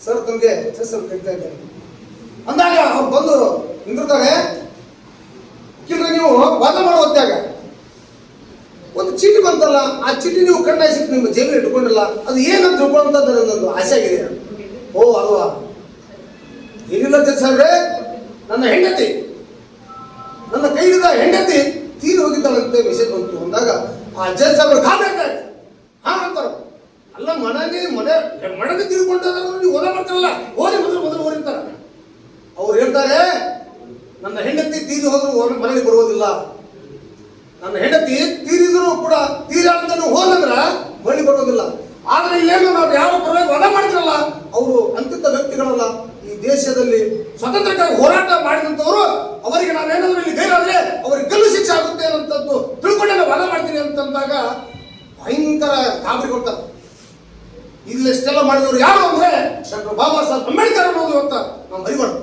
S4: ಸರ್ ತಮಗೆ ಜಡ್ಜ್ ಕರಿತಾ ಇದ್ದಾರೆ ಅಂದಾಗ ಅವ್ರು ಬಂದು ನಿಂತಿರ್ತಾರೆ. ವಕೀಲರು ನೀವು ವಾದ ಮಾಡೋ ಹೊತ್ತಾಗ ಒಂದು ಚೀಟಿ ಬಂತಲ್ಲ, ಆ ಚೀಟಿ ನೀವು ಕಣ್ಣಾಯಿಸಿಟ್ಟು ನಿಮ್ಮ ಜೇಬಿನ ಇಟ್ಕೊಂಡಿಲ್ಲ, ಅದು ಏನಂತ ತಿಳ್ಕೊಳ್ಳೋಂಥದ್ದು ನನ್ನೊಂದು ಆಸೆ ಆಗಿದೆ. ಓ ಅಲ್ವಾ, ಏನಿಲ್ಲ ಜಡ್ಜ್ ಸಾಹೇಬ್ರೆ, ನನ್ನ ಹೆಂಡತಿ, ನನ್ನ ಕೈಲಿದ್ದ ಹೆಂಡತಿ ತೀರಿ ಹೋಗಿದ್ದಾಳಂತೆ ಮೆಸೇಜ್ ಬಂತು ಅಂದಾಗ ಆ ಜಡ್ಜ್ ಸಾಹೇಬ್ರು ಕಾದಾಡ್ತಾರೆ. ಹಾ ಅಂತಾರ, ಅಲ್ಲ ಮನೆಗೆ ತಿಳ್ಕೊಂಡಾಗ ನೀವು ಓದ ಮಾಡ್ತಾರಲ್ಲ, ಓದಿ ಮೊದಲು ಓದಿರ್ತಾರ. ಅವ್ರು ಹೇಳ್ತಾರೆ, ನನ್ನ ಹೆಂಡತಿ ತೀರಿ ಹೋದ್ರು ಮನೆಗೆ ಬರುವುದಿಲ್ಲ, ನನ್ನ ಹೆಂಡತಿ ತೀರಿದ್ರು ಕೂಡ ತೀರಾಡ್ತಾನು ಹೋದಂದ್ರ ಮರಳಿ ಬರೋದಿಲ್ಲ. ಆದ್ರೆ ಇಲ್ಲೇನು ನಾವು ಯಾವ ಪರವಾಗಿ ವಾದ ಮಾಡ್ತಿರಲ್ಲ, ಅವರು ಅಂತಿಂತ ವ್ಯಕ್ತಿಗಳಲ್ಲ. ಈ ದೇಶದಲ್ಲಿ ಸ್ವತಂತ್ರಕ್ಕಾಗಿ ಹೋರಾಟ ಮಾಡಿದಂಥವ್ರು, ಅವರಿಗೆ ನಾವೇನಾದ್ರೂ ಇಲ್ಲಿ ಗೈರಾದ್ರೆ ಅವರಿಗೆ ಗಲ್ಲು ಶಿಕ್ಷೆ ಆಗುತ್ತೆ ಅನ್ನೋಂಥದ್ದು ತಿಳ್ಕೊಂಡೆ ನಾನು ವಾದ ಮಾಡ್ತೀನಿ ಅಂತಂದಾಗ ಭಯಂಕರ ಗಾಬರಿ ಕೊಡ್ತಾರೆ. ಇಲ್ಲೆಷ್ಟೆಲ್ಲ ಮಾಡಿದವರು ಯಾರು ಅಂದ್ರೆ ಡಾಕ್ಟರ್ ಬಾಬಾ ಸಾಹೇಬ್ ಅಂಬೇಡ್ಕರ್ ಅನ್ನೋದು ಅಂತ ನಾವು ಮರಿಬಾರ್ದು.